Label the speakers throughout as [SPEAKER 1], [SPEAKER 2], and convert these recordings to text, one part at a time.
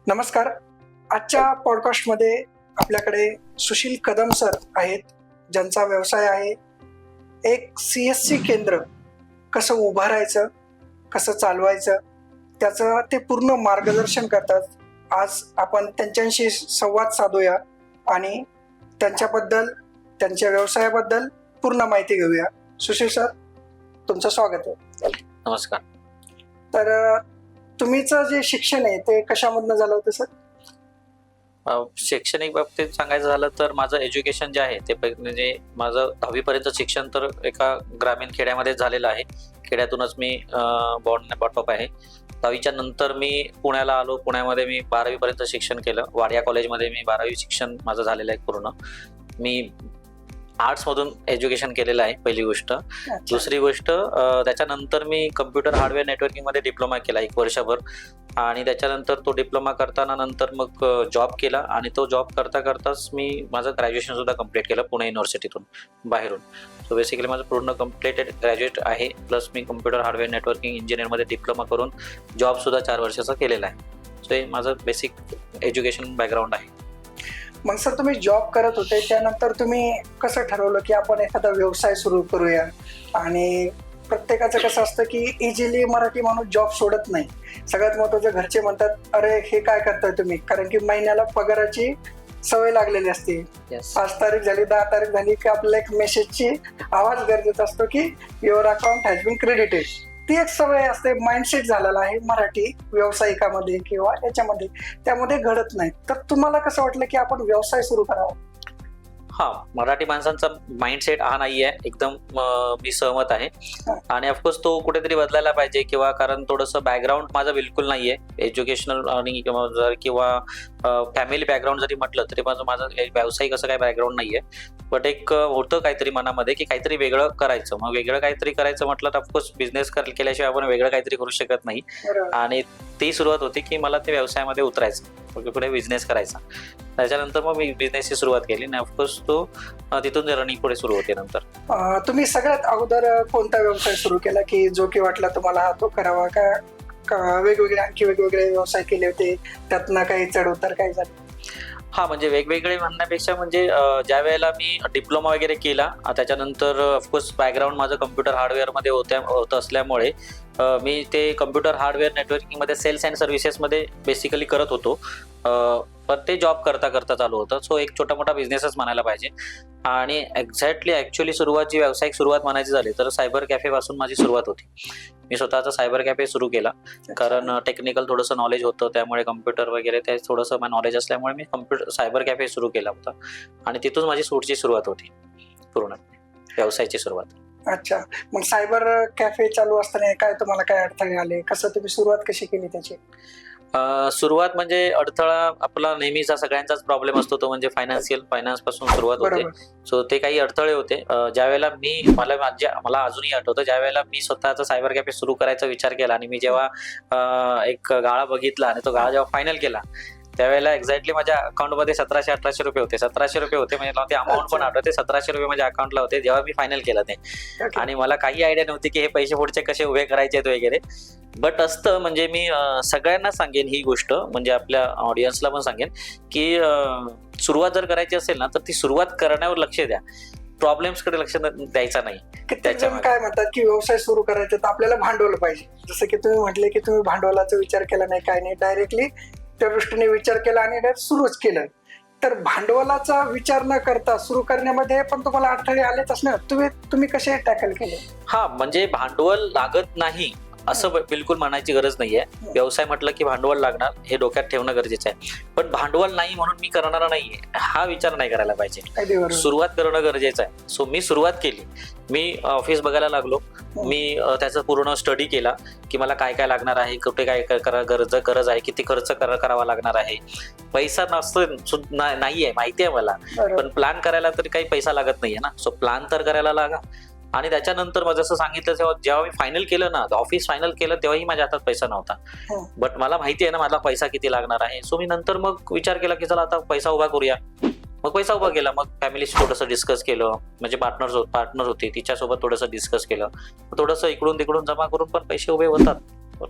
[SPEAKER 1] नमस्कार. आजच्या पॉडकास्टमध्ये आपल्याकडे सुशील कदम सर आहेत, ज्यांचा व्यवसाय आहे एक CSC केंद्र कसं उभारायचं, कसं चालवायचं, त्याचं ते पूर्ण मार्गदर्शन करतात. आज आपण त्यांच्याशी संवाद साधूया आणि त्यांच्याबद्दल, त्यांच्या व्यवसायाबद्दल पूर्ण माहिती घेऊया. सुशील सर, तुमचं स्वागत आहे.
[SPEAKER 2] नमस्कार.
[SPEAKER 1] तर तुम्हीचं जे शिक्षण आहे ते कशामधनं झालं होतं सर?
[SPEAKER 2] शैक्षणिक बाबतीत सांगायचं झालं तर माझं एज्युकेशन जे आहे ते म्हणजे माझं 10वी पर्यंत शिक्षण तर एका ग्रामीण खेड्यामध्ये झालेलं आहे. खेड्यातूनच मी बॉटअप आहे. 10वीच्या नंतर मी पुण्याला आलो. पुण्यामध्ये मी 12वी पर्यंत शिक्षण केलं. वाडिया कॉलेजमध्ये मी 12वी शिक्षण माझं झालेलं आहे पूर्ण. मी आर्ट्समधून एज्युकेशन केलेलं आहे, पहिली गोष्ट. दुसरी गोष्ट, त्याच्यानंतर मी कम्प्युटर हार्डवेअर नेटवर्किंगमध्ये डिप्लोमा केला 1 वर्षभर आणि त्याच्यानंतर तो डिप्लोमा करताना नंतर मग जॉब केला आणि तो जॉब करता करताच मी माझं ग्रॅज्युएशन सुद्धा कम्प्लीट केलं पुणे युनिव्हर्सिटीतून बाहेरून. सो बेसिकली माझं पूर्ण कम्प्लिटेड ग्रॅज्युएट आहे. प्लस मी कम्प्युटर हार्डवेअर नेटवर्किंग इंजिनिअरमध्ये डिप्लोमा करून जॉबसुद्धा 4 वर्षाचा केलेला आहे. सो हे माझं बेसिक एज्युकेशन बॅकग्राऊंड आहे.
[SPEAKER 1] मग सर, तुम्ही जॉब करत होते त्यानंतर तुम्ही कसं ठरवलं की आपण एखादा व्यवसाय सुरू करूया? आणि प्रत्येकाचं कसं असतं की इझिली मराठी माणूस जॉब सोडत नाही. सगळ्यात महत्त्वाचं, घरचे म्हणतात अरे हे काय करताय तुम्ही, कारण की महिन्याला पगाराची सवय लागलेली असते. 5 तारीख झाली, 10 तारीख झाली की आपल्याला एक मेसेजची आवाज गरजेचा असतो की your account has been credited. ती एक सवय असते, माइंडसेट झालेला आहे मराठी व्यावसायिकामध्ये किंवा याच्यामध्ये, त्यामध्ये घडत नाही. तर तुम्हाला कसं वाटलं की आपण व्यवसाय सुरू करावा?
[SPEAKER 2] मराठी माणसांचा माइंडसेट हा नाही आहे, एकदम मी सहमत आहे. आणि ऑफकोर्स तो कुठेतरी बदलायला पाहिजे, किंवा कारण थोडंसं बॅकग्राऊंड माझं बिलकुल नाही आहे एज्युकेशनल आणि किंवा फॅमिली बॅकग्राऊंड जरी म्हटलं तरी माझं व्यावसायिक असं काही बॅकग्राऊंड नाही आहे. बट एक होतं काहीतरी मनामध्ये की काहीतरी वेगळं करायचं. मग वेगळं काहीतरी करायचं म्हटलं तर ऑफकोर्स बिझनेस केल्याशिवाय आपण वेगळं काहीतरी करू शकत नाही. आणि ती सुरुवात होती की मला ते व्यवसायामध्ये उतरायचं, पुढे बिझनेस करायचा. त्याच्यानंतर मग मी बिझनेसची सुरुवात केली आणि ऑफकोर्स तो तिथून रनिंग पुढे सुरू होते. नंतर
[SPEAKER 1] तुम्ही सगळ्यात अगोदर कोणता व्यवसाय सुरू केला की जो की वाटला तुम्हाला हा तो करावा, का वेगवेगळे आणखी वेगवेगळे व्यवसाय केले होते, त्यातनं काही चढ उतार काय झाले?
[SPEAKER 2] म्हणजे वेगवेगळे म्हणण्यापेक्षा म्हणजे ज्या वेळेला मी डिप्लोमा वगैरे केला, त्याच्यानंतर ऑफकोर्स बॅकग्राऊंड माझं कम्प्युटर हार्डवेअरमध्ये होत असल्यामुळे मी ते कम्प्युटर हार्डवेअर नेटवर्किंगमध्ये सेल्स अँड सर्व्हिसेसमध्ये बेसिकली करत होतो. पण ते जॉब करता करता चालू होतं. सो एक छोटा मोठा बिझनेसच म्हणायला पाहिजे. आणि ॲक्च्युअली जी व्यावसायिक सुरुवात म्हणायची झाली तर सायबर कॅफेपासून माझी सुरुवात होती. मी स्वतःचा सायबर कॅफे सुरू केला, कारण टेक्निकल थोडंसं नॉलेज होतं, त्यामुळे कम्प्युटर वगैरे ते थोडंसं नॉलेज असल्यामुळे मी सायबर कॅफे सुरू केला होता. आणि तिथून माझी सूटची सुरुवात होती, पूर्ण व्यवसायाची सुरुवात.
[SPEAKER 1] अच्छा. मग सायबर कॅफे चालू असताना काय तुम्हाला काय अडथळे आले, कसं तुम्ही सुरुवात कशी केली त्याची?
[SPEAKER 2] सुरुवात म्हणजे अडथळा आपला नेहमीचा सगळ्यांचाच प्रॉब्लेम असतो, तो म्हणजे फायनान्स पासून सुरुवात होते. सो ते काही अडथळे होते. ज्या वेळेला मला अजूनही आठवतं, ज्या वेळेला मी स्वतःचा सायबर कॅफे सुरू करायचा विचार केला आणि मी जेव्हा एक गाळा बघितला आणि तो गाळा जेव्हा फायनल केला, त्यावेळेला एक्झॅक्टली माझ्या अकाउंटमध्ये 1700-1800 रुपये होते. 1700 रुपये होते म्हणजे मला ते अमाऊंट पण आठवते. 1700 रुपये माझ्या अकाउंटला होते जेव्हा मी फायनल केलं ते. आणि मला काही आयडिया नव्हती की हे पैसे पुढचे कसे उभे करायचे आहेत वगैरे. बट असतं म्हणजे मी सगळ्यांना सांगेन ही गोष्ट, म्हणजे आपल्या ऑडियन्सला पण सांगेन की सुरुवात जर करायची असेल ना तर ती सुरुवात करण्यावर लक्ष द्या, प्रॉब्लेम्सकडे लक्ष द्यायचा नाही.
[SPEAKER 1] त्याच्यामुळे काय म्हणतात की व्यवसाय सुरू करायचं तर आपल्याला भांडवल पाहिजे. जसं की तुम्ही म्हटले की तुम्ही भांडवलाचा विचार केला नाही, काय नाही, डायरेक्टली त्या दृष्टीने विचार केला आणि सुरूच केलं. तर भांडवलाचा विचार न करता सुरू करण्यामध्ये पण तुम्हाला अडथळे आलेच असणार, तुम्ही कसे टॅकल केले?
[SPEAKER 2] म्हणजे भांडवल लागत नाही असं बिलकुल म्हणायची गरज नाहीये. व्यवसाय म्हटलं की भांडवल लागणार, हे डोक्यात ठेवणं गरजेचं आहे. पण भांडवल नाही म्हणून मी करणार नाहीये हा विचार नाही करायला पाहिजे. सुरुवात करणं गरजेचं आहे. सो मी सुरुवात केली. मी ऑफिस बघायला लागलो. मी त्याचा पूर्ण स्टडी केला की मला काय काय लागणार आहे, कुठे काय गरज आहे, किती खर्च करावा लागणार आहे. पैसा नाहीये माहिती आहे मला, पण प्लॅन करायला तरी काही पैसा लागत नाहीये ना. सो प्लॅन तर करायला लागा. आणि त्याच्यानंतर मग जसं सांगितलं, जेव्हा मी फायनल केलं ना, ऑफिस फायनल केलं, तेव्हाही माझ्या हातात पैसा नव्हता. बट मला माहिती आहे ना मला पैसा किती लागणार आहे. सो मी नंतर मग विचार केला की चला आता पैसा उभा करूया. मग पैसा उभा केला. मग फॅमिलीशी थोडंसं डिस्कस केलं, म्हणजे पार्टनर होती, तिच्यासोबत थोडंसं डिस्कस केलं. थोडंसं इकडून तिकडून जमा करून पण पैसे उभे होतात.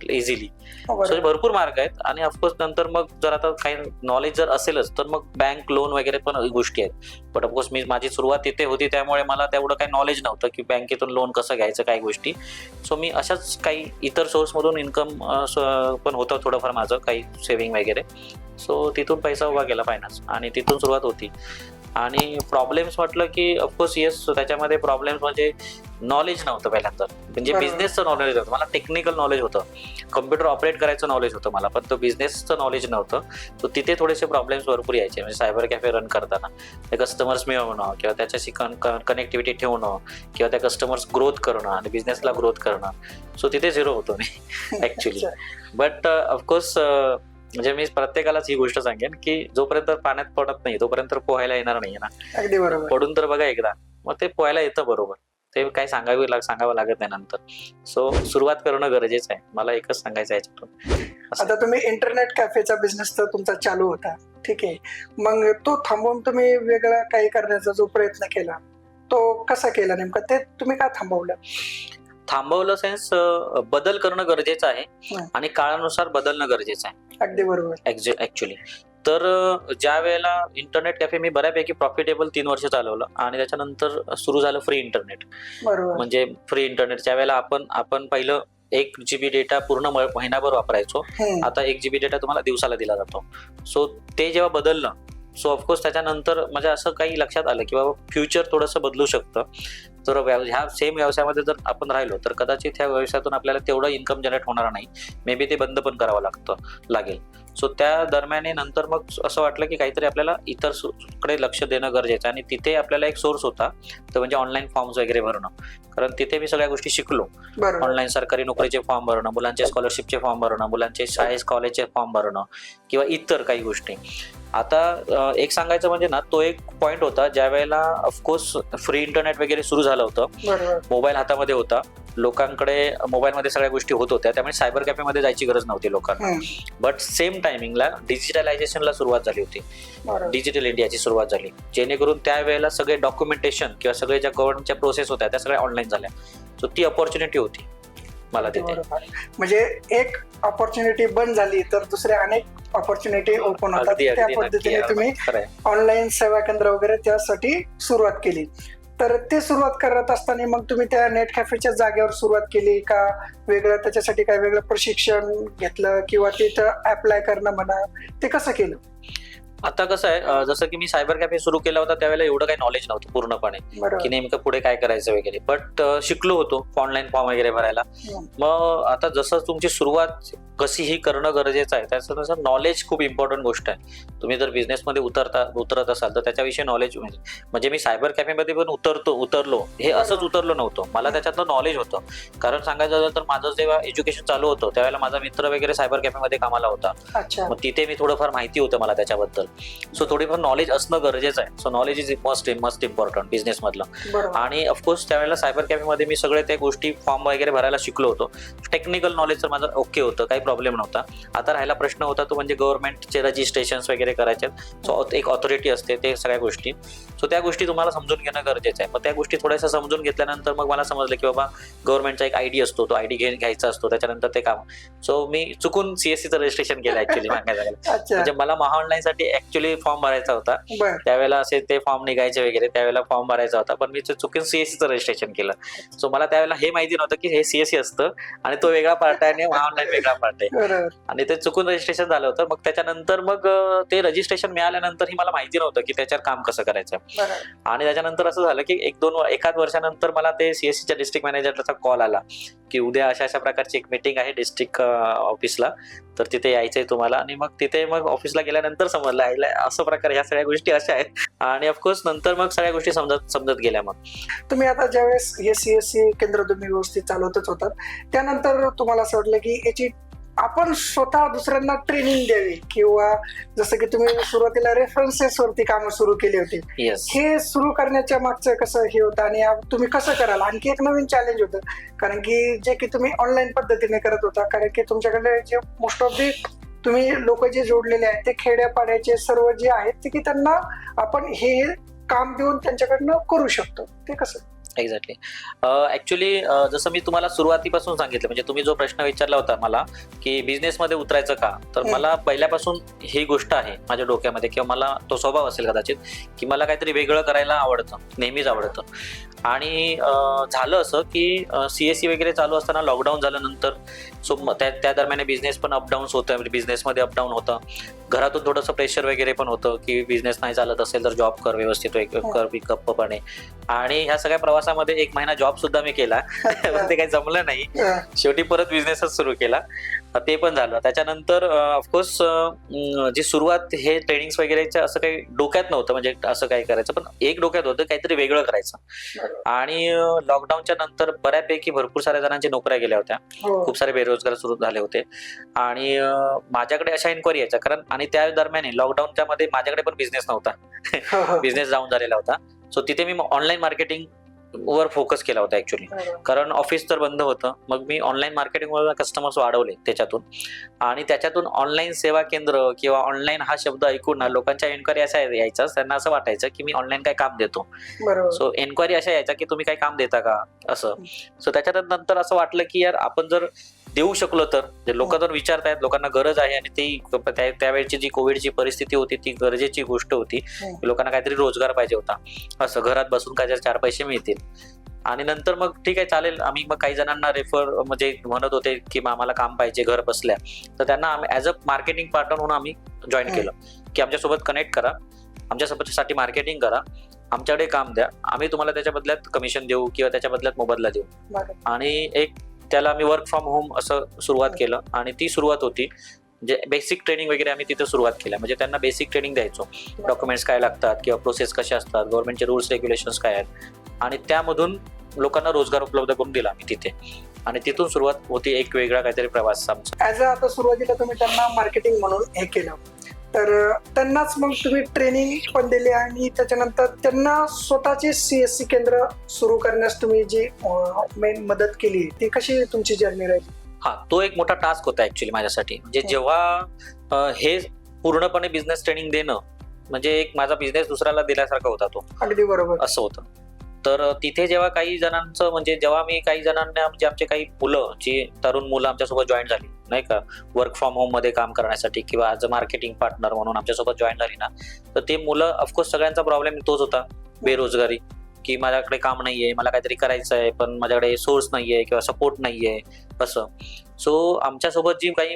[SPEAKER 2] इझिली.
[SPEAKER 1] बरोबर.
[SPEAKER 2] सो भरपूर मार्ग आहेत. आणि ऑफकोर्स नंतर मग जर आता काही नॉलेज जर असेलच तर मग बँक लोन वगैरे पण गोष्टी आहेत. बट ऑफकोर्स माझी सुरुवात तिथे होती त्यामुळे मला तेवढं काही नॉलेज नव्हतं की बँकेतून लोन कसं घ्यायचं काय गोष्टी. सो मी अशाच काही इतर सोर्समधून इन्कम पण होतं थोडंफार माझं काही सेव्हिंग वगैरे. सो तिथून पैसा उभा केला फायनान्स आणि तिथून सुरुवात होती. आणि प्रॉब्लेम्स म्हटलं की ऑफकोर्स येस त्याच्यामध्ये प्रॉब्लेम्स म्हणजे नॉलेज नव्हतं पहिल्यांदा. म्हणजे
[SPEAKER 1] बरोबर.
[SPEAKER 2] बिझनेसचं नॉलेज होतं मला, टेक्निकल नॉलेज होतं, कम्प्युटर ऑपरेट करायचं नॉलेज होतं मला, पण तो बिझनेसचं नॉलेज नव्हतं. तो तिथे थोडेसे प्रॉब्लेम्स भरपूर यायचे. म्हणजे सायबर कॅफे रन करताना ते कस्टमर्स मिळवणं किंवा त्याच्याशी कनेक्टिव्हिटी ठेवणं किंवा त्या कस्टमर्स ग्रोथ करणं आणि बिझनेसला ग्रोथ करणं. सो तिथे झिरो होतो मी ऍक्च्युली. बट ऑफकोर्स म्हणजे मी प्रत्येकालाच ही गोष्ट सांगेन की जोपर्यंत पाण्यात पडत नाही तोपर्यंत पोहायला येणार नाही ना.
[SPEAKER 1] अगदी बरोबर.
[SPEAKER 2] पडून तर बघा एकदा, मग ते पोहायला येतं बरोबर. ते काही सांगावं लागत नाही नंतर. सो सुरुवात करणं गरजेचं आहे. मला एकच सांगायचं आहे याच्यातून.
[SPEAKER 1] आता तुम्ही इंटरनेट कॅफेचा बिझनेस तर तुमचा चालू होता, ठीक आहे. मग तो थांबवून तुम्ही वेगळा काही करण्याचा जो प्रयत्न केला तो कसा केला नेमका, ते तुम्ही का थांबवलं?
[SPEAKER 2] थांबवलं सेन्स बदल करणं गरजेचं आहे आणि काळानुसार बदलणं गरजेचं आहे
[SPEAKER 1] अगदी बरोबर.
[SPEAKER 2] ऍक्च्युली. तर ज्या वेळेला इंटरनेट कॅफे मी बऱ्यापैकी प्रॉफिटेबल 3 वर्ष चालवलं आणि त्याच्यानंतर सुरू झालं फ्री इंटरनेट.
[SPEAKER 1] बरोबर.
[SPEAKER 2] म्हणजे फ्री इंटरनेट ज्या वेळेला आपण पहिलं 1 GB डेटा पूर्ण महिनाभर वापरायचो. आता 1 GB डेटा तुम्हाला दिवसाला दिला जातो. सो ते जेव्हा बदललं सो ऑफकोर्स त्याच्यानंतर म्हणजे असं काही लक्षात आलं की बाबा फ्युचर थोडंसं बदलू शकतं. तर ह्या सेम व्यवसायामध्ये जर आपण राहिलो तर कदाचित ह्या व्यवसायातून आपल्याला तेवढं इन्कम जनरेट होणार नाही. मे बी ते बंद पण करावं लागेल. सो त्या दरम्यान नंतर मग असं वाटलं की काहीतरी आपल्याला इतर कडे लक्ष देणं गरजेचं. आणि तिथे आपल्याला एक सोर्स होता तो म्हणजे ऑनलाईन फॉर्म्स वगैरे भरणं. कारण तिथे मी सगळ्या गोष्टी शिकलो. ऑनलाईन सरकारी नोकरीचे फॉर्म भरणं, मुलांचे स्कॉलरशिपचे फॉर्म भरणं, मुलांचे कॉलेजचे फॉर्म भरणं किंवा इतर काही गोष्टी. आता एक सांगायचं म्हणजे ना तो एक पॉइंट होता ज्या वेळेला ऑफकोर्स फ्री इंटरनेट वगैरे सुरू झालं होतं. मोबाईल हातामध्ये होता, लोकांकडे मोबाईलमध्ये सगळ्या गोष्टी होत होत्या, त्यामुळे सायबर कॅफेमध्ये जायची गरज नव्हती लोकांना. बट सेम टायमिंगला डिजिटलायझेशनला सुरुवात झाली होती. डिजिटल इंडियाची सुरुवात झाली, जेणेकरून त्यावेळेला सगळे डॉक्युमेंटेशन किंवा सगळे ज्या गव्हर्नमेंटच्या प्रोसेस होत्या त्या सगळ्या ऑनलाईन झाल्या. सो ती अपॉर्च्युनिटी होती मला तिथे.
[SPEAKER 1] म्हणजे एक अपॉर्च्युनिटी बंद झाली तर दुसऱ्या अनेक अपॉर्च्युनिटी ओपन होतात. त्या पद्धतीने तुम्ही ऑनलाईन सेवा केंद्र वगैरे त्यासाठी सुरुवात केली. तर ते सुरुवात करत असताना मग तुम्ही त्या नेट कॅफेच्या जागेवर सुरुवात केली का वेगळं त्याच्यासाठी काय वेगळं प्रशिक्षण घेतलं किंवा तिथं अप्लाय करणं म्हणा, ते कसं केलं?
[SPEAKER 2] आता कसं आहे, जसं की मी सायबर कॅफे सुरू केला होता त्यावेळेला एवढं काही नॉलेज नव्हतं पूर्णपणे की नेमकं पुढे काय करायचं वगैरे. बट शिकलो होतो ऑनलाईन फॉर्म वगैरे भरायला. मग आता जसं तुमची सुरुवात कशीही करणं गरजेचं आहे, त्याचं नॉलेज खूप इम्पॉर्टंट गोष्ट आहे. तुम्ही जर बिझनेसमध्ये उतरत असाल तर त्याच्याविषयी नॉलेज म्हणजे मी सायबर कॅफेमध्ये पण उतरलो हे असंच उतरलो नव्हतं. मला त्याच्यातलं नॉलेज होतं. कारण सांगायचं झालं तर माझं जेव्हा एज्युकेशन चालू होतं त्यावेळेला माझा मित्र वगैरे सायबर कॅफेमध्ये कामाला होता. मग तिथे मी थोडंफार माहिती होतं मला त्याच्याबद्दल. सो थोडीफार नॉलेज असणं गरजेचं आहे. So knowledge is must important business मधलं. आणि ऑफकोर्स त्यावेळेला सायबर कॅफेमध्ये मी सगळे त्या गोष्टी फॉर्म वगैरे भरायला शिकलो होतो. टेक्निकल नॉलेज तर माझं ओके होतं, काही प्रॉब्लेम नव्हता. आता राहिला प्रश्न होता तो म्हणजे गव्हर्नमेंटचे रजिस्ट्रेशन वगैरे करायचे. सो एक ऑथॉरिटी असते ते सगळ्या गोष्टी. सो त्या गोष्टी तुम्हाला समजून घेणं गरजेचं आहे. मग त्या गोष्टी थोड्याशा समजून घेतल्यानंतर मग मला समजलं की बाबा गव्हर्नमेंटचा एक आयडी असतो, तो आयडी घ्यायचा असतो, त्याच्यानंतर ते काम. सो मी चुकून सीएससीचं रजिस्ट्रेशन केलं ऍक्च्युली सांगायचं. म्हणजे मला महा ऑनलाईन साठी ऍक्च्युली फॉर्म भरायचा होता. त्यावेळेला असे ते फॉर्म निघायचे वगैरे, त्यावेळेला फॉर्म भरायचा होता, पण मी चुकून सीएससीचं रजिस्ट्रेशन केलं. सो मला त्यावेळेला हे माहिती नव्हतं की हे सीएससी असतं आणि तो वेगळा पार्ट आहे आणि महा ऑनलाईन वेगळा पार्ट आहे. आणि ते चुकून रजिस्ट्रेशन झालं होतं. मग त्याच्यानंतर मग ते रजिस्ट्रेशन मिळाल्यानंतर ही मला माहिती नव्हतं की त्याच्यावर काम कसं करायचं. आणि त्याच्यानंतर असं झालं की एखाद वर्षानंतर मला ते सीएससीच्या डिस्ट्रिक्ट मॅनेजरचा कॉल आला की उद्या अशा प्रकारची एक मीटिंग आहे डिस्ट्रिक्ट ऑफिसला, तर तिथे यायचंय तुम्हाला. आणि मग तिथे मग ऑफिसला गेल्यानंतर समजलं असं प्रकारे ह्या सगळ्या गोष्टी अशा आहेत. आणि ऑफकोर्स नंतर मग सगळ्या गोष्टी समजत गेल्या. मग
[SPEAKER 1] तुम्ही आता ज्यावेळेस हे सीएससी केंद्र तुम्ही व्यवस्थित चालवतच होतात, त्यानंतर तुम्हाला असं वाटलं की याची आपण स्वतः दुसऱ्यांना ट्रेनिंग द्यावी, किंवा जसं की तुम्ही सुरुवातीला रेफरन्सेस वरती कामं सुरू केली होती, हे सुरू करण्याच्या मागचं कसं हे होतं आणि तुम्ही कसं कराल? आणखी एक नवीन चॅलेंज होतं, कारण की जे की तुम्ही ऑनलाईन पद्धतीने करत होता, कारण की तुमच्याकडे जे मोस्ट ऑफ दी तुम्ही लोक जे जोडलेले आहेत ते खेड्यापाड्याचे सर्व जे आहेत ते की त्यांना आपण हे काम देऊन त्यांच्याकडनं करू शकतो, ते कसं?
[SPEAKER 2] एक्झॅक्टली. ऍक्च्युली जसं मी तुम्हाला सुरुवातीपासून सांगितलं, म्हणजे तुम्ही जो प्रश्न विचारला होता मला की बिझनेसमध्ये उतरायचं का, तर मला पहिल्यापासून ही गोष्ट आहे माझ्या डोक्यामध्ये, किंवा मला तो स्वभाव असेल कदाचित की मला काहीतरी वेगळं करायला आवडतं, नेहमीच आवडतं. आणि झालं असं की CSE वगैरे चालू असताना लॉकडाऊन झाल्यानंतर सो त्या दरम्यान बिझनेस पण अपडाऊन्स होतं, म्हणजे बिझनेसमध्ये अपडाऊन होतं. घरातून थोडंसं प्रेशर वगैरे पण होतं की बिझनेस नाही चालत असेल तर जॉब कर व्यवस्थित, कर गप्पपणे. आणि ह्या सगळ्या प्रवासामध्ये 1 महिना जॉब सुद्धा मी केला पण ते काही जमलं नाही. शेवटी परत बिझनेसच सुरू केला, ते पण झालं. त्याच्यानंतर ऑफकोर्स जी सुरुवात हे ट्रेनिंग्स वगैरेच्या असं काही डोक्यात नव्हतं, म्हणजे असं काही करायचं, पण एक डोक्यात होतं काहीतरी वेगळं करायचं. आणि लॉकडाऊनच्या नंतर बऱ्यापैकी भरपूर साऱ्या जणांच्या नोकऱ्या गेल्या होत्या, खूप सारे बेरोजगार सुरू झाले होते. आणि माझ्याकडे अशा इन्क्वायरी यायच्या, कारण आणि त्या दरम्यान लॉकडाऊनच्या मध्ये माझ्याकडे पण बिझनेस नव्हता, बिझनेस डाऊन झालेला होता. सो तिथे मी ऑनलाईन मार्केटिंग वर फोकस केला होता ऍक्च्युली, कारण ऑफिस तर बंद होतं. मग मी ऑनलाईन मार्केटिंगवर कस्टमर्स वाढवले त्याच्यातून. आणि त्याच्यातून ऑनलाईन सेवा केंद्र किंवा ऑनलाईन हा शब्द ऐकून ना लोकांच्या एन्क्वायरी अशा यायच्या, त्यांना असं वाटायचं की मी ऑनलाईन काय काम देतो. सो एन्क्वायरी अशा यायच्या की तुम्ही काय काम देता का असं. सो त्याच्यानंतर असं वाटलं की यार आपण जर देऊ शकलो तर, लोक जर विचारतायत, लोकांना गरज आहे, आणि ती त्यावेळची जी कोविडची परिस्थिती होती ती गरजेची गोष्ट होती, लोकांना काहीतरी रोजगार पाहिजे होता, असं घरात बसून काय 4 पैसे मिळतील. आणि नंतर मग ठीक आहे चालेल, आम्ही मग काही जणांना रेफर म्हणजे म्हणत होते की आम्हाला काम पाहिजे घर बसल्या, तर त्यांना आम्ही ॲज अ मार्केटिंग पार्टनर म्हणून आम्ही जॉईन केलं की आमच्यासोबत कनेक्ट करा, आमच्यासाठी मार्केटिंग करा, आमच्याकडे काम द्या, आम्ही तुम्हाला त्याच्या बदल्यात कमिशन देऊ किंवा त्याच्या बदल्यात मोबदला देऊ. आणि एक त्याला आम्ही वर्क फ्रॉम होम असं सुरुवात केलं. आणि ती सुरुवात होती म्हणजे बेसिक ट्रेनिंग वगैरे आम्ही तिथे सुरुवात केल्या, म्हणजे त्यांना बेसिक ट्रेनिंग द्यायचो, डॉक्युमेंट्स काय लागतात किंवा प्रोसेस कशा असतात, गव्हर्नमेंटचे रूल्स रेग्युलेशन्स काय आहेत, आणि त्यामधून लोकांना रोजगार उपलब्ध करून दिला आम्ही तिथे. आणि तिथून सुरुवात होती एक वेगळा काहीतरी प्रवास आमचा.
[SPEAKER 1] ऍज अ आता सुरुवातीला तुम्ही त्यांना मार्केटिंग म्हणून हे केलं, तर त्यांनाच मग तुम्ही ट्रेनिंग पण दिली आणि त्याच्यानंतर त्यांना स्वतःचे CSC केंद्र सुरू करण्यास तुम्ही जी मेन मदत केली, ती कशी तुमची जर्नी राहिली?
[SPEAKER 2] हा, तो एक मोठा टास्क होता ऍक्च्युली माझ्यासाठी. म्हणजे जेव्हा हे पूर्णपणे बिझनेस ट्रेनिंग देणं म्हणजे एक माझा बिझनेस दुसऱ्याला दिल्यासारखा होता तो.
[SPEAKER 1] अगदी बरोबर.
[SPEAKER 2] असं होतं. तर तिथे जेव्हा काही जणांचं म्हणजे जेव्हा मी काही जणांना म्हणजे आमचे काही मुलं, जी तरुण मुलं आमच्यासोबत जॉईन झाली नाही का, वर्क फ्रॉम होम मध्ये काम करण्यासाठी किंवा ॲज अ मार्केटिंग पार्टनर म्हणून आमच्यासोबत जॉईन झाली ना, तर ते मुलं ऑफकोर्स सगळ्यांचा प्रॉब्लेम तोच होता, बेरोजगारी, की माझ्याकडे काम नाहीये, मला काहीतरी करायचं आहे पण माझ्याकडे सोर्स नाहीये किंवा सपोर्ट नाहीये असं. सो आमच्यासोबत जी काही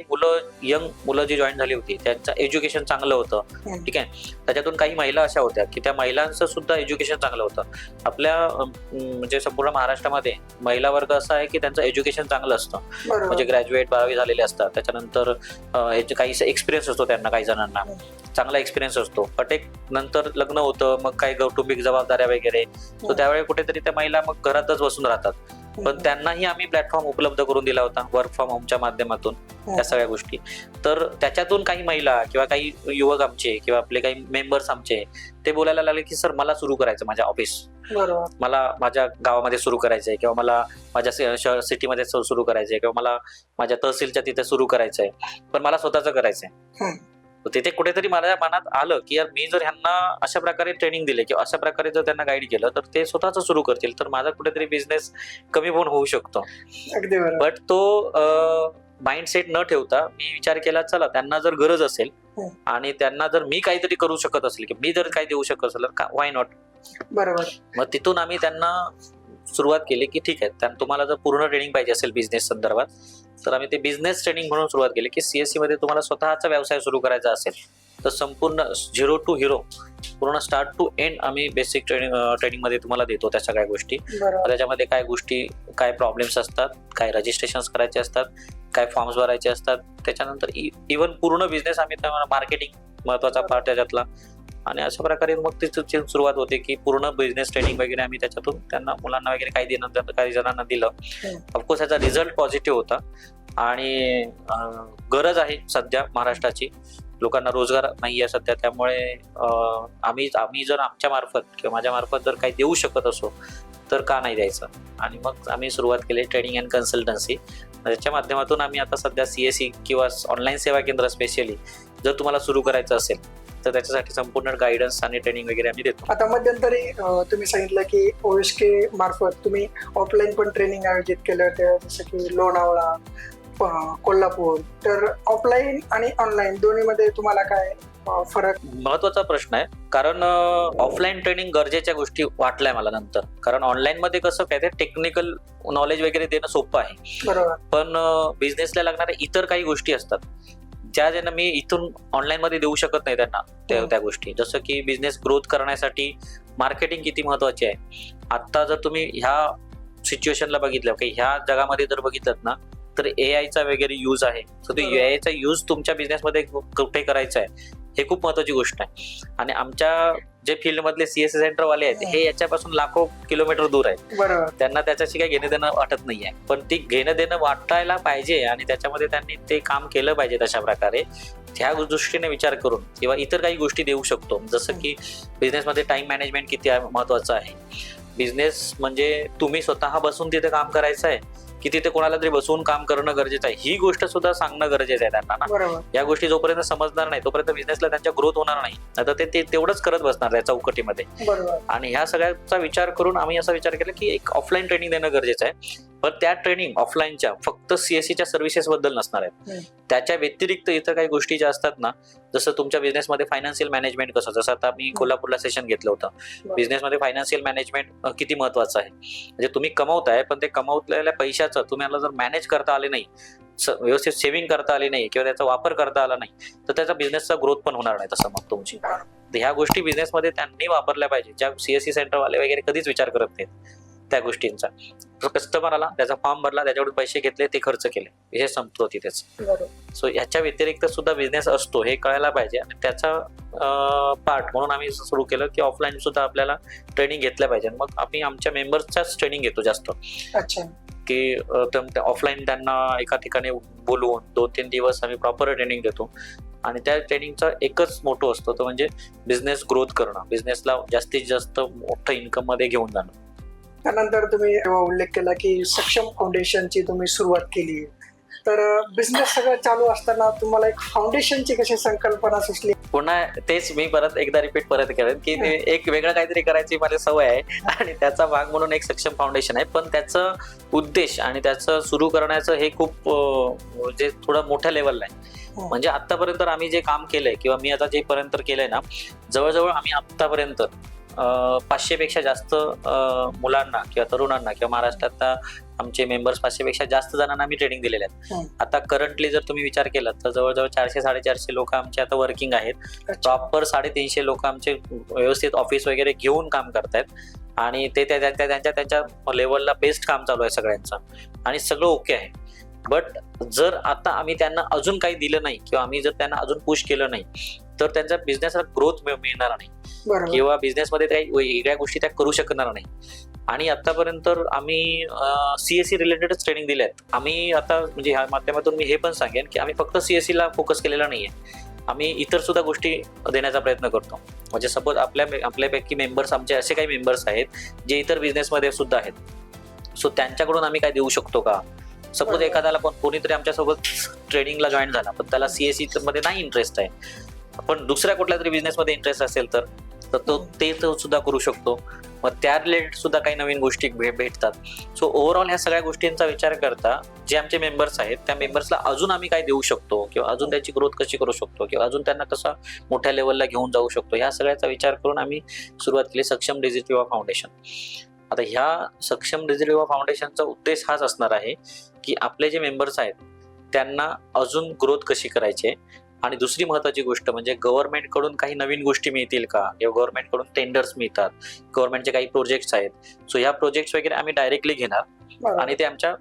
[SPEAKER 2] यंग मुलं जी जॉईन झाली होती त्यांचं एज्युकेशन चांगलं होतं, ठीक आहे. त्याच्यातून काही महिला अशा होत्या की त्या महिलांचं सुद्धा एज्युकेशन चांगलं होतं. आपल्या म्हणजे संपूर्ण महाराष्ट्रामध्ये महिला वर्ग असा आहे की त्यांचं एज्युकेशन चांगलं असतं, म्हणजे ग्रॅज्युएट 12वी झालेले असतात, त्याच्यानंतर काही एक्सपिरियन्स असतो त्यांना, काही जणांना चांगला एक्सपिरियन्स असतो, अटेक नंतर लग्न होतं, मग काही कौटुंबिक जबाबदाऱ्या वगैरे. सो त्यावेळी कुठेतरी त्या महिला मग घरातच बसून राहतात. पण त्यांनाही आम्ही प्लॅटफॉर्म उपलब्ध करून दिला होता वर्क फ्रॉम होमच्या माध्यमातून, त्या सगळ्या गोष्टी. तर त्याच्यातून काही महिला किंवा काही युवक आमचे किंवा आपले काही मेंबर्स आमचे ते बोलायला लागले की सर मला सुरू करायचं माझ्या ऑफिस, मला माझ्या गावामध्ये सुरू करायचंय किंवा मला माझ्या सिटीमध्ये सुरू करायचंय किंवा मला माझ्या तहसीलच्या तिथे सुरू करायचंय, पण मला स्वतःचं करायचंय. तिथे कुठेतरी माझ्या मनात आलं की यार मी जर ह्यांना अशा प्रकारे ट्रेनिंग दिले किंवा अशा प्रकारे जर त्यांना गाईड केलं तर ते स्वतःच सुरू करतील, तर माझा कुठेतरी बिझनेस कमी पण होऊ शकतो. बट तो माइंडसेट न ठेवता मी विचार केला चला त्यांना जर गरज असेल आणि त्यांना जर मी काहीतरी करू शकत असेल की मी जर काही देऊ शकत असेल तर व्हाय नॉट.
[SPEAKER 1] बरोबर.
[SPEAKER 2] मग तिथून आम्ही त्यांना सुरुवात केली की ठीक आहे, तुम्हाला जर पूर्ण ट्रेनिंग पाहिजे असेल बिझनेस संदर्भात तर आम्ही ते बिझनेस ट्रेनिंग म्हणून सुरुवात केली की CSC मध्ये तुम्हाला स्वतःचा व्यवसाय सुरू करायचा असेल तर संपूर्ण 0 to hero पूर्ण स्टार्ट टू एंड आम्ही बेसिक ट्रेनिंग मध्ये तुम्हाला देतो त्या सगळ्या गोष्टी. त्याच्यामध्ये काय गोष्टी, काय प्रॉब्लेम्स असतात, काय रजिस्ट्रेशन करायचे असतात, काय फॉर्म्स भरायचे असतात, त्याच्यानंतर इव्हन पूर्ण बिझनेस आम्ही तुम्हाला मार्केटिंग महत्वाचा पार्ट त्याच्यातला. आणि अशा प्रकारे मग तिची सुरुवात होते की पूर्ण बिझनेस ट्रेनिंग वगैरे आम्ही त्याच्यातून त्यांना मुलांना वगैरे काही जणांना दिलं. ऑफकोर्स याचा रिझल्ट पॉझिटिव्ह होता. आणि गरज आहे सध्या महाराष्ट्राची, लोकांना रोजगार नाही आहे सध्या, त्यामुळे आम्ही जर आमच्या मार्फत किंवा माझ्या मार्फत जर काही देऊ शकत असो तर का नाही द्यायचं. आणि मग आम्ही सुरुवात केली ट्रेनिंग अँड कन्सल्टन्सी. त्याच्या माध्यमातून आम्ही आता सध्या CSE किंवा ऑनलाईन सेवा केंद्र स्पेशली जर तुम्हाला सुरू करायचं असेल तर त्याच्यासाठी संपूर्ण गायडन्स आणि ट्रेनिंग वगैरे आम्ही देतो.
[SPEAKER 1] आता मध्यंतरी तुम्ही सांगितलं की OSK मार्फत तुम्ही ऑफलाईन पण ट्रेनिंग आयोजित केलं होतं, जसं की लोणावळा, कोल्हापूर. तर ऑफलाईन आणि ऑनलाईन दोन्हीमध्ये तुम्हाला काय फरक?
[SPEAKER 2] महत्वाचा प्रश्न आहे, कारण ऑफलाईन ट्रेनिंग गरजेच्या गोष्टी वाटल्या मला नंतर. कारण ऑनलाईन मध्ये कसं काय ते टेक्निकल नॉलेज वगैरे देणं सोपं आहे,
[SPEAKER 1] बरोबर.
[SPEAKER 2] पण बिझनेसला लागणाऱ्या इतर काही गोष्टी असतात ज्यांना मी इथून ऑनलाईन मध्ये देऊ शकत नाही त्यांना त्या गोष्टी. जसं की बिझनेस ग्रोथ करण्यासाठी मार्केटिंग किती महत्वाची आहे. आता जर तुम्ही ह्या सिच्युएशनला बघितलं की ह्या जगामध्ये जर बघितलं ना, तर एआयचा वगैरे यूज आहे. तर तो एआयचा यूज तुमच्या बिझनेसमध्ये कुठे करायचा आहे हे खूप महत्वाची गोष्ट आहे. आणि आमच्या जे फील्ड मधले सीएससी सेंटर वाले आहेत हे याच्यापासून लाखो किलोमीटर दूर आहेत.
[SPEAKER 1] बरोबर.
[SPEAKER 2] त्यांना त्याच्याशी काही घेणं देणं वाटत नाहीये, पण ती घेणं देणं वाटायला पाहिजे आणि त्याच्यामध्ये त्यांनी ते काम केलं पाहिजे. तशा प्रकारे त्या दृष्टीने विचार करून किंवा इतर काही गोष्टी देऊ शकतो. जसं की बिझनेसमध्ये टाइम मॅनेजमेंट किती महत्वाचं आहे. बिझनेस म्हणजे तुम्ही स्वतः बसून तिथे काम करायचं आहे की तिथे कोणाला तरी बसून काम करणं गरजेचं आहे, ही गोष्ट सुद्धा सांगणं गरजेचं आहे त्यांना ना.
[SPEAKER 1] बरोबर.
[SPEAKER 2] या गोष्टी जोपर्यंत समजणार नाही तोपर्यंत बिझनेसला त्यांच्या ग्रोथ होणार नाही. आता ते तेवढंच करत बसणार त्या चौकटीमध्ये.
[SPEAKER 1] बरोबर.
[SPEAKER 2] आणि ह्या सगळ्याचा विचार करून आम्ही असा विचार केला की एक ऑफलाईन ट्रेनिंग देणं गरजेचं आहे. पण त्या ट्रेनिंग ऑफलाईनच्या फक्त सीएससीच्या सर्व्हिसेस बद्दल नसणार आहेत. त्याच्या व्यतिरिक्त इतर काही गोष्टी ज्या असतात ना, जसं तुमच्या बिझनेसमध्ये फायनान्शियल मॅनेजमेंट कसं, जसं आता मी कोल्हापूरला सेशन घेतलं होतं. बिझनेसमध्ये फायनान्शियल मॅनेजमेंट किती महत्वाचं आहे. म्हणजे तुम्ही कमवताय पण ते कमवलेल्या पैशाचं तुम्हाला जर मॅनेज करता आले नाही, व्यवस्थित सेव्हिंग करता आली नाही किंवा त्याचा वापर करता आला नाही, तर त्याचा बिझनेसचा ग्रोथ पण होणार नाही तसं मग तुमची. ह्या गोष्टी बिझनेसमध्ये त्यांनी वापरल्या पाहिजे, ज्या सीएससी सेंटरवाले वगैरे कधीच विचार करत नाहीत त्या गोष्टींचा. कस्टमर आला, त्याचा फॉर्म भरला, त्याच्याकडून पैसे घेतले, ते खर्च केले, हे संपतो तिथेच. सो ह्याच्या व्यतिरिक्त सुद्धा बिझनेस असतो हे कळायला पाहिजे. आणि त्याचा पार्ट म्हणून आम्ही सुरू केलं की ऑफलाईन सुद्धा आपल्याला ट्रेनिंग घेतल्या पाहिजे. मग आम्ही आमच्या मेंबर्सच्याच ट्रेनिंग घेतो जास्त.
[SPEAKER 1] अच्छा.
[SPEAKER 2] की ऑफलाईन त्यांना एका ठिकाणी बोलवून 2-3 दिवस आम्ही प्रॉपर ट्रेनिंग देतो. आणि त्या ट्रेनिंगचा एकच मोठो असतो, तो म्हणजे बिझनेस ग्रोथ करणं, बिझनेसला जास्तीत जास्त मोठं इन्कम मध्ये घेऊन जाणं.
[SPEAKER 1] त्यानंतर तुम्ही उल्लेख केला की सक्षम फाउंडेशनची तुम्ही सुरुवात केली. तर बिझनेस सगळं चालू असताना तुम्हाला एक फाउंडेशनची कशी संकल्पना सुचली?
[SPEAKER 2] पुन्हा तेच मी परत एकदा रिपीट करेन की एक वेगळं काहीतरी करायची माझी सवय आहे आणि त्याचा भाग म्हणून एक सक्षम फाउंडेशन आहे. पण त्याचं उद्देश आणि त्याचं सुरू करण्याचं हे खूप म्हणजे थोडं मोठ्या लेवलला आहे. म्हणजे आतापर्यंत आम्ही जे काम केलंय किंवा मी आता जे पर्यंत केलंय ना, जवळजवळ आम्ही आतापर्यंत 500 पेक्षा जास्त मुलांना किंवा तरुणांना किंवा महाराष्ट्रात आमचे मेंबर्स 500 पेक्षा जास्त जणांना आम्ही ट्रेनिंग दिलेले आहेत. आता करंटली जर तुम्ही विचार केला तर जवळजवळ 400-450 लोक आमचे आता वर्किंग आहेत. प्रॉपर 350 लोक आमचे व्यवस्थित ऑफिस वगैरे घेऊन काम करतायत आणि ते त्यांच्या लेवलला बेस्ट काम चालू आहे सगळ्यांचं आणि सगळं ओके आहे. बट जर आता आम्ही त्यांना अजून काही दिलं नाही किंवा आम्ही जर त्यांना अजून पुश केलं नाही तर त्यांच्या बिझनेसला ग्रोथ मिळणार नाही किंवा बिझनेसमध्ये काही वेगळ्या गोष्टी त्या करू शकणार नाही. आणि आतापर्यंत आम्ही सीएससी रिलेटेडच ट्रेनिंग दिल्या आहेत. आम्ही आता म्हणजे ह्या माध्यमातून मी हे पण सांगेन की आम्ही फक्त सीएससीला फोकस केलेला नाहीये, आम्ही इतर सुद्धा गोष्टी देण्याचा प्रयत्न करतो. म्हणजे सपोज आपल्यापैकी मेंबर्स आमचे असे काही मेंबर्स आहेत जे इतर बिझनेसमध्ये सुद्धा आहेत. सो त्यांच्याकडून आम्ही काय देऊ शकतो का? सपोज एखाद्याला कोणीतरी आमच्यासोबत ट्रेनिंगला जॉईन झाला पण त्याला सीएससी मध्ये नाही इंटरेस्ट आहे, पण दुसऱ्या कुठल्या तरी बिझनेसमध्ये इंटरेस्ट असेल तर तो सुद्धा करू शकतो. मग त्या रिलेटेड सुद्धा काही नवीन गोष्टी भेटतात. सो ओव्हरऑल ह्या सगळ्या गोष्टींचा विचार करता जे आमचे मेंबर्स आहेत त्या मेंबर्सला अजून आम्ही काय देऊ शकतो किंवा अजून त्यांची ग्रोथ कशी करू शकतो किंवा अजून त्यांना कसं मोठ्या लेवलला घेऊन जाऊ शकतो, ह्या सगळ्याचा विचार करून आम्ही सुरुवात केली सक्षम डिजिटल युवा फाउंडेशन. आता ह्या सक्षम डिजिटल युवा फाउंडेशनचा उद्देश हाच असणार आहे की आपले जे मेंबर्स आहेत त्यांना अजून ग्रोथ कशी करायची आहे. आणि दुसरी महत्वाची गोष्ट म्हणजे गव्हर्नमेंट कडून काही नवीन गोष्टी मिळतील का किंवा गव्हर्नमेंट कडून टेंडर्स मिळतात, गव्हर्नमेंटचे काही प्रोजेक्ट्स आहेत. सो ह्या प्रोजेक्ट्स वगैरे आम्ही डायरेक्टली घेणार आणि ते आमच्या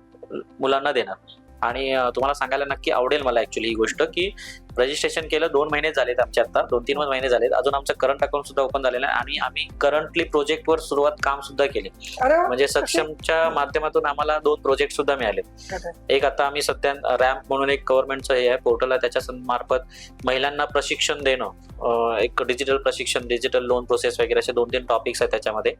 [SPEAKER 2] मुलांना देणार. आणि तुम्हाला सांगायला नक्की आवडेल मला ऍक्च्युली ही गोष्ट की रजिस्ट्रेशन केलं 2 महिने झालेत आमचे, आता 2-3 महिने झालेत, अजून आमचं करंट अकाउंट सुद्धा ओपन झालेलं आहे आणि आम्ही करंटली प्रोजेक्टवर सुरुवात काम सुद्धा केले. म्हणजे सक्षमच्या माध्यमातून आम्हाला 2 प्रोजेक्ट सुद्धा मिळाले. एक आता आम्ही सध्या रॅम्प म्हणून एक गव्हर्नमेंटचं हे आहे पोर्टल आहे, त्याच्या मार्फत महिलांना प्रशिक्षण देणं, एक डिजिटल प्रशिक्षण, डिजिटल लोन प्रोसेस वगैरे असे 2-3 टॉपिक्स आहेत त्याच्यामध्ये,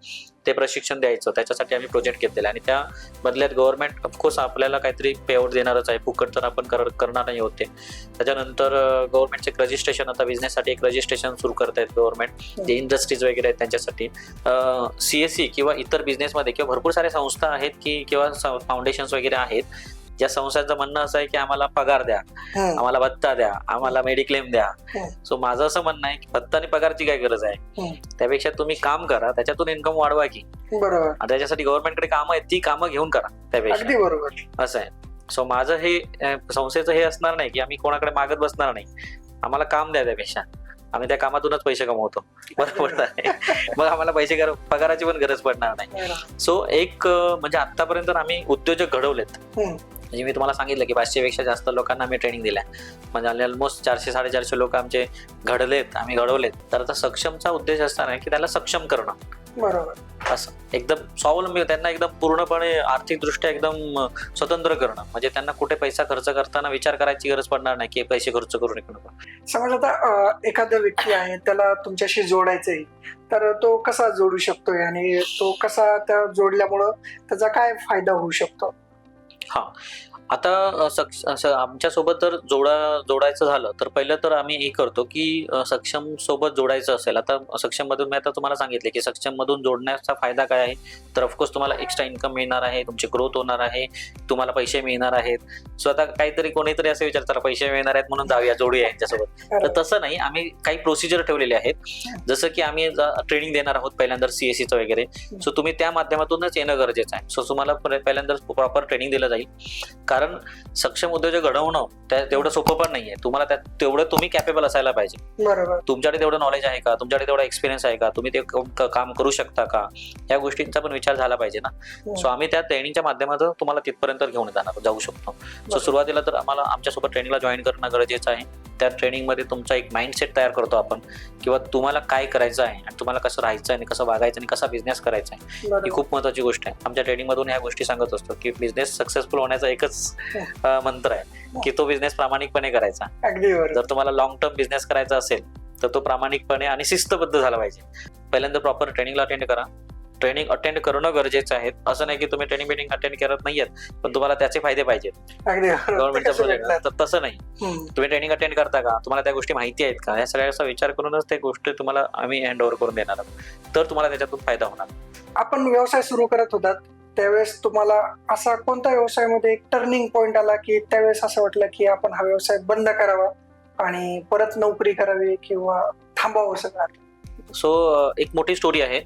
[SPEAKER 2] ते प्रशिक्षण द्यायचं, त्याच्यासाठी आम्ही प्रोजेक्ट घेतलेला आणि त्या बदल्यात गव्हर्नमेंट ऑफकोर्स आपल्याला काहीतरी पेआउट देणारच आहे, फुकट तर आपण करणार नाही होते. त्याच्यानंतर गव्हर्नमेंटचे रजिस्ट्रेशन, आता बिझनेससाठी एक रजिस्ट्रेशन सुरू करतायत गव्हर्नमेंट, जे इंडस्ट्रीज वगैरे आहेत त्यांच्यासाठी. CSE किंवा इतर बिझनेसमध्ये किंवा भरपूर साऱ्या संस्था आहेत की किंवा फाउंडेशन्स वगैरे आहेत, ज्या संस्थांचं म्हणणं असं आहे की आम्हाला पगार द्या, आम्हाला भत्ता द्या, आम्हाला मेडिक्लेम द्या. सो माझं असं म्हणणं आहे की भत्ता आणि पगारची काय गरज आहे, त्यापेक्षा तुम्ही काम करा, त्याच्यातून इन्कम वाढवा की.
[SPEAKER 1] बरोबर.
[SPEAKER 2] आणि त्याच्यासाठी गव्हर्नमेंटकडे कामं आहेत, ती कामं घेऊन करा त्यापेक्षा.
[SPEAKER 1] अगदी बरोबर.
[SPEAKER 2] असं आहे. सो माझं हे संस्थेचं हे असणार नाही की आम्ही कोणाकडे मागत बसणार नाही, आम्हाला काम द्या, त्यापेक्षा आम्ही त्या कामातूनच पैसे कमवतो. बरोबर आहे. मग आम्हाला पगाराची पण गरज पडणार नाही. सो एक म्हणजे आतापर्यंत आम्ही उद्योजक घडवलेत. म्हणजे मी तुम्हाला सांगितलं की 500 पेक्षा जास्त लोकांना आम्ही ट्रेनिंग दिल्या, म्हणजे ऑलमोस्ट 400-450 लोक आमचे आम्ही घडवलेत. तर आता सक्षमचा उद्देश असणार आहे की त्याला सक्षम करणं.
[SPEAKER 1] बरोबर.
[SPEAKER 2] असं एकदम स्वावलंबी, त्यांना एकदम पूर्णपणे आर्थिकदृष्ट्या एकदम स्वतंत्र करणं, म्हणजे त्यांना कुठे पैसा खर्च करताना विचार करायची गरज पडणार नाही की पैसे खर्च करू नका.
[SPEAKER 1] समज आता एखादा व्यक्ती आहे, त्याला तुमच्याशी जोडायचंय, तर तो कसा जोडू शकतोय आणि तो कसा त्या जोडल्यामुळं त्याचा काय फायदा होऊ शकतो?
[SPEAKER 2] हा, आता आमच्या सोबत जर जोडायचं झालं तर पहिलं तर आम्ही हे करतो की सक्षम सोबत जोडायचं असेल. आता सक्षम मधून मी आता तुम्हाला सांगितले की सक्षम मधून जोडण्याचा फायदा काय आहे, तर ऑफकोर्स तुम्हाला एक्स्ट्रा इन्कम मिळणार आहे, तुमची ग्रोथ होणार आहे, तुम्हाला पैसे मिळणार आहेत. सो आता काहीतरी कोणीतरी असं विचारतात पैसे मिळणार आहेत म्हणून जाऊया, जोडूया यांच्यासोबत. तर तसं नाही, आम्ही काही प्रोसिजर ठेवलेले आहेत. जसं की आम्ही ट्रेनिंग देणार आहोत पहिल्यांदा CSEचं वगैरे. सो तुम्ही त्या माध्यमातूनच येणं गरजेचं आहे. सो तुम्हाला पहिल्यांदा प्रॉपर ट्रेनिंग दिलं जाईल, कारण सक्षम उद्योजक घडवणं तेवढं सोपं पण नाहीये. तुम्हाला तेवढं तुम्ही कॅपेबल असायला पाहिजे.
[SPEAKER 1] बरोबर.
[SPEAKER 2] तुमच्याकडे तेवढं नॉलेज आहे का, तुमच्याकडे तेवढा एक्सपिरियन्स आहे का, तुम्ही ते काम करू शकता का, या गोष्टींचा पण विचार झाला पाहिजे ना. सो आम्ही त्या ट्रेनिंगच्या माध्यमातून तुम्हाला तिथपर्यंत घेऊन जाऊ शकतो. सो सुरुवातीला तर आम्हाला आमच्यासोबत ट्रेनिंगला जॉईन करणं गरजेचं आहे. त्या ट्रेनिंगमध्ये तुमचा एक माइंडसेट तयार करतो आपण, किंवा तुम्हाला काय करायचं आहे आणि तुम्हाला कसं राहायचं आहे आणि कसं वागायचं आणि कसा बिझनेस करायचा आहे, ही खूप महत्त्वाची गोष्ट आहे. आमच्या ट्रेनिंगमधून ह्या गोष्टी सांगत असतो की बिझनेस सक्सेसफुल होण्याचा एकच मंत्र आहे की तो बिझनेस प्रामाणिकपणे करायचा.
[SPEAKER 1] अगदी बरोबर.
[SPEAKER 2] जर तुम्हाला लॉंग टर्म बिझनेस करायचा असेल तर तो प्रामाणिकपणे आणि शिस्तबद्ध झाला पाहिजे. पहिल्यांदा प्रॉपर ट्रेनिंगला अटेंड करा. ट्रेनिंग अटेंड करणं गरजेचं आहे. असं नाही की तुम्ही ट्रेनिंग अटेंड करत नाहीयेत पण तुम्हाला त्याचे फायदे पाहिजेत गव्हर्नमेंटच्या प्रोजेक्ट, तर तसं नाही. तुम्ही ट्रेनिंग अटेंड करता का, तुम्हाला त्या गोष्टी माहिती आहेत का, या सगळ्याचा विचार करूनच त्या गोष्टी तुम्हाला आम्ही हँड ओव्हर करून देणार आहोत, तर तुम्हाला त्याच्यातून फायदा होणार.
[SPEAKER 1] आपण व्यवसाय सुरू करत होतात त्यावेळेस तुम्हाला असा कोणत्या व्यवसायामध्ये एक टर्निंग पॉइंट आला की त्यावेळेस असं वाटलं की आपण हा व्यवसाय बंद करावा आणि परत नोकरी करावी किंवा थांबावं सगळं?
[SPEAKER 2] सो एक मोठी स्टोरी आहे,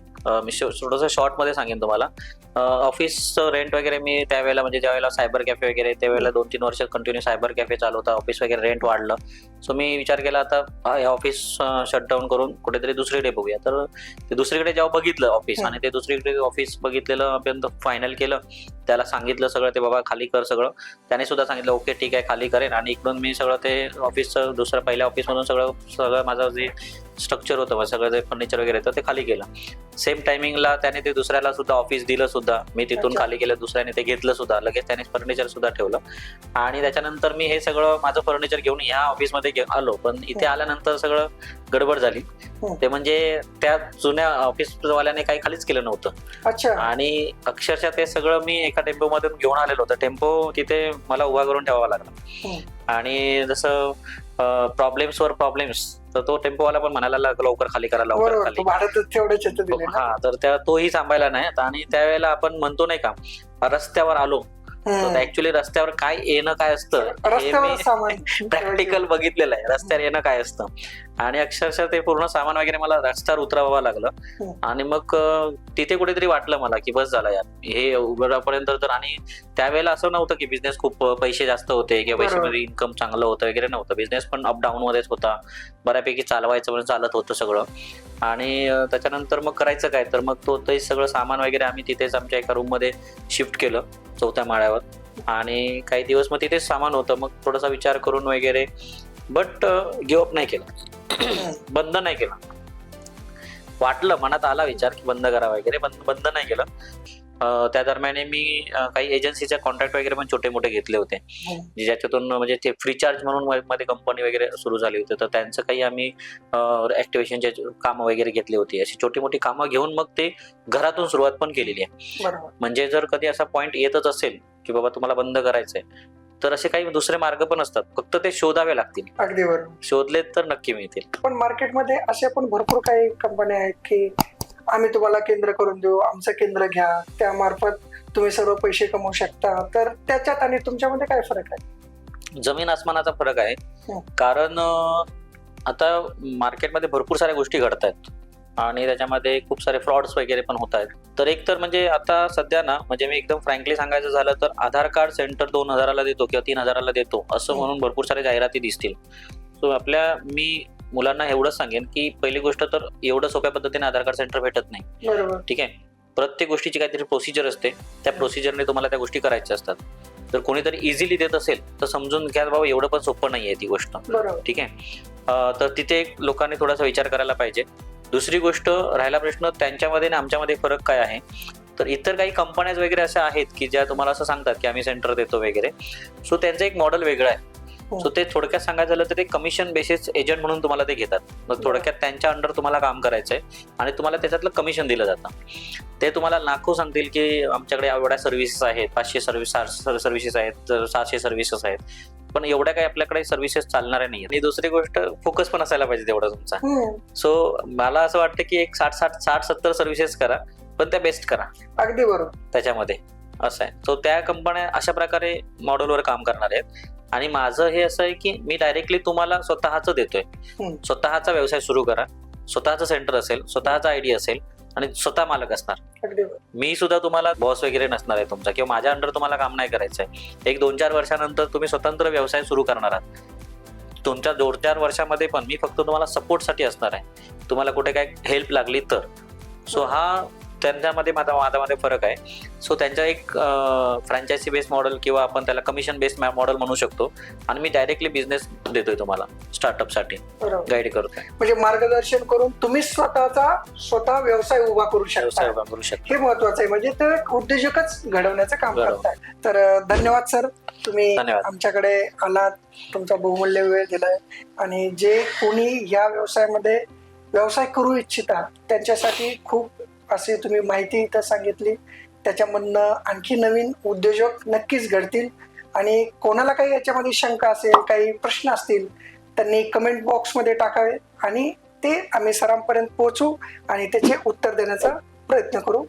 [SPEAKER 2] मी थोडंसं शॉर्ट मध्ये सांगेन तुम्हाला. ऑफिस रेंट वगैरे मी त्यावेळेला, म्हणजे ज्यावेळेला सायबर कॅफे वगैरे, त्यावेळेला 2-3 वर्ष कंटिन्यू सायबर कॅफे चालू होता, ऑफिस वगैरे रेंट वाढलं. सो मी विचार केला आता हे ऑफिस शटडाऊन करून कुठेतरी दुसरीकडे बघूया. तर ते दुसरीकडे जेव्हा बघितलं ऑफिस, आणि ते दुसरीकडे ऑफिस बघितलेलं आपण फायनल केलं, त्याला सांगितलं सगळं, ते बाबा खाली कर सगळं. त्याने सुद्धा सांगितलं ओके ठीक आहे खाली करेन, आणि इकडून मी सगळं ते ऑफिसचं दुसरं पहिल्या ऑफिसमधून सगळं माझं जे स्ट्रक्चर होतं, सगळं जे फर्निचर वगैरे तर ते खाली केलं. सेम टायमिंगला त्याने ते दुसऱ्याला सुद्धा ऑफिस दिलं सुद्धा, मी तिथून खाली केलं, दुसऱ्याने ते घेतलं सुद्धा, लगेच त्याने फर्निचर सुद्धा ठेवलं. आणि त्याच्यानंतर मी हे सगळं माझं फर्निचर घेऊन ह्या ऑफिसमध्ये आलो, पण इथे आल्यानंतर सगळं गडबड झाली. ते म्हणजे त्या जुन्या ऑफिसवाल्याने काही खालीच केलं नव्हतं.
[SPEAKER 1] अच्छा.
[SPEAKER 2] आणि अक्षरशः ते सगळं मी एका टेम्पो मधून घेऊन आलेलो होतं. टेम्पो तिथे मला उभा करून ठेवावा लागला, आणि जसं प्रॉब्लेम्स, तर तो टेम्पोवाला पण म्हणायला लागला लवकर खाली करा, लवकर खाली. हा, तर तोही सांभाळला नाही. आणि त्यावेळेला आपण म्हणतो नाही का, रस्त्यावर आलो, तर ऍक्च्युली रस्त्यावर काय येणं काय असतं हे मी प्रॅक्टिकल बघितलेलं आहे. रस्त्यावर येणं काय असतं, आणि अक्षरशः ते पूर्ण सामान वगैरे मला रस्त्यावर उतरवावं लागलं. आणि मग तिथे कुठेतरी वाटलं मला की बस झालं यार हे उघडापर्यंत. तर आणि त्यावेळेला असं नव्हतं की बिझनेस खूप पैसे जास्त होते किंवा पैशामध्ये इन्कम चांगलं होतं वगैरे नव्हतं. बिझनेस पण अप डाऊन मध्येच होता, बऱ्यापैकी चालवायचं म्हणजे चालत होतं सगळं. आणि त्याच्यानंतर मग करायचं काय, तर मग ते सगळं सामान वगैरे आम्ही तिथेच आमच्या एका रूम मध्ये शिफ्ट केलं 4थ्या माळ्यावर. आणि काही दिवस मग तिथेच सामान होतं. मग थोडासा विचार करून वगैरे, बट गिव्हअप नाही केलं, बंद नाही केलं. वाटलं, मनात आला विचार की बंद करा वगैरे, बंद नाही केलं. त्या दरम्यान मी काही एजन्सीचे कॉन्ट्रॅक्ट वगैरे पण छोटे मोठे घेतले होते, ज्याच्यातून म्हणजे ते फ्री चार्ज म्हणून मध्ये कंपनी वगैरे सुरू झाली होती. तर त्यांचं काही आम्ही ऍक्टिव्हेशनचे कामं वगैरे घेतली होती. अशी छोटी मोठी कामं घेऊन मग ते घरातून सुरुवात पण केलेली आहे. म्हणजे जर कधी असा पॉइंट येतच असेल की बाबा तुम्हाला बंद करायचंय, तर असे काही दुसरे मार्ग पण असतात, फक्त ते शोधावे लागतील.
[SPEAKER 1] अगदी बरोबर.
[SPEAKER 2] शोधले तर नक्की मिळतील.
[SPEAKER 1] पण मार्केटमध्ये अशा पण भरपूर काही कंपन्या आहेत की आम्ही तुम्हाला केंद्र करून देऊ, आमचं केंद्र घ्या, त्यामार्फत तुम्ही सर्व पैसे कमवू शकता. तर त्याच्यात आणि तुमच्यामध्ये काय फरक आहे?
[SPEAKER 2] जमीन आसमानाचा फरक आहे.
[SPEAKER 1] हं.
[SPEAKER 2] कारण आता मार्केटमध्ये भरपूर साऱ्या गोष्टी घडत आहेत आणि त्याच्यामध्ये खूप सारे फ्रॉड्स वगैरे पण होत आहेत. तर एक तर म्हणजे आता सध्या ना, म्हणजे मी एकदम फ्रँकली सांगायचं झालं तर आधार कार्ड सेंटर 2,000ला देतो किंवा 3,000ला देतो असं म्हणून भरपूर साऱ्या जाहिराती दिसतील. सो मी मुलांना एवढंच सांगेन की पहिली गोष्ट तर एवढं सोप्या पद्धतीने आधार कार्ड सेंटर भेटत नाही.
[SPEAKER 1] बरोबर.
[SPEAKER 2] ठीक आहे. प्रत्येक गोष्टीची काहीतरी प्रोसिजर असते, त्या प्रोसिजरने तुम्हाला त्या गोष्टी करायच्या असतात. तर कोणीतरी इझिली देत असेल तर समजून घ्या बाबा एवढं पण सोपं नाहीये ती गोष्ट.
[SPEAKER 1] बरोबर.
[SPEAKER 2] ठीक आहे. तर तिथे लोकांनी थोडासा विचार करायला पाहिजे. दुसरी गोष्ट राहिला प्रश्न त्यांच्यामध्ये आणि आमच्यामध्ये फरक काय आहे, तर इतर काही कंपन्याज वगैरे अशा आहेत की ज्या तुम्हाला असं सांगतात की आम्ही सेंटर देतो वगैरे. सो त्यांचं एक मॉडेल वेगळं आहे. सो ते थोडक्यात सांगायचं झालं तर ते कमिशन बेसिस एजंट म्हणून तुम्हाला ते घेतात. मग थोडक्यात त्यांच्या अंडर तुम्हाला काम करायचंय आणि तुम्हाला त्याच्यातलं कमिशन दिलं जातं. ते तुम्हाला लाखो सांगतील की आमच्याकडे एवढ्या सर्व्हिसेस आहेत, 500 सर्व्हिसेस आहेत, 600 सर्व्हिसेस आहेत, पण एवढ्या काही आपल्याकडे सर्व्हिसेस चालणाऱ्या नाही. आणि दुसरी गोष्ट फोकस पण असायला पाहिजे तेवढा तुमचा. सो मला असं वाटतं की एक 60-70 सर्व्हिसेस करा, पण त्या बेस्ट करा.
[SPEAKER 1] अगदी बरोबर.
[SPEAKER 2] त्याच्यामध्ये असं आहे. सो त्या कंपन्या अशा प्रकारे मॉडेलवर काम करणार आहेत. आणि माझं हे असं आहे की मी डायरेक्टली तुम्हाला स्वतःचं देतोय. स्वतःचा व्यवसाय सुरू करा, स्वतःचं सेंटर असेल, स्वतःचा आयडी असेल आणि स्वतः मालक असणार.
[SPEAKER 1] अगदी बरोबर.
[SPEAKER 2] मी सुद्धा तुम्हाला बॉस वगैरे नसणार आहे तुमचा, किंवा माझ्या अंडर तुम्हाला काम नाही करायचंय. एक 2-4 वर्षानंतर तुम्ही स्वतंत्र व्यवसाय सुरू करणार आहात. तुमच्या 2-4 वर्षामध्ये पण मी फक्त तुम्हाला सपोर्टसाठी असणार आहे, तुम्हाला कुठे काय हेल्प लागली तर. सो हा त्यांच्यामध्ये माझ्यामध्ये फरक आहे. सो त्यांच्या एक फ्रँचायझी बेस मॉडेल किंवा आपण त्याला कमिशन बेस मॉडेल म्हणू शकतो. आणि मी डायरेक्टली बिझनेस देतोय तुम्हाला स्टार्टअपसाठी गाईड करतोय.
[SPEAKER 1] म्हणजे मार्गदर्शन करून तुम्ही स्वतः व्यवसाय उभा करू शकता. हे महत्वाचं आहे. म्हणजे ते उद्योजकच घडवण्याचं काम करताय. तर धन्यवाद सर, तुम्ही आमच्याकडे आलात, तुमचा बहुमूल्य वेळ दिलाय. आणि जे कोणी या व्यवसायामध्ये व्यवसाय करू इच्छिता त्यांच्यासाठी खूप अशी तुम्ही माहिती इथं सांगितली. त्याच्यामधनं आणखी नवीन उद्योजक नक्कीच घडतील. आणि कोणाला काही याच्यामध्ये शंका असेल, काही प्रश्न असतील, त्यांनी कमेंट बॉक्समध्ये टाकावे आणि ते आम्ही सरांपर्यंत पोहोचू आणि त्याचे उत्तर देण्याचा प्रयत्न करू.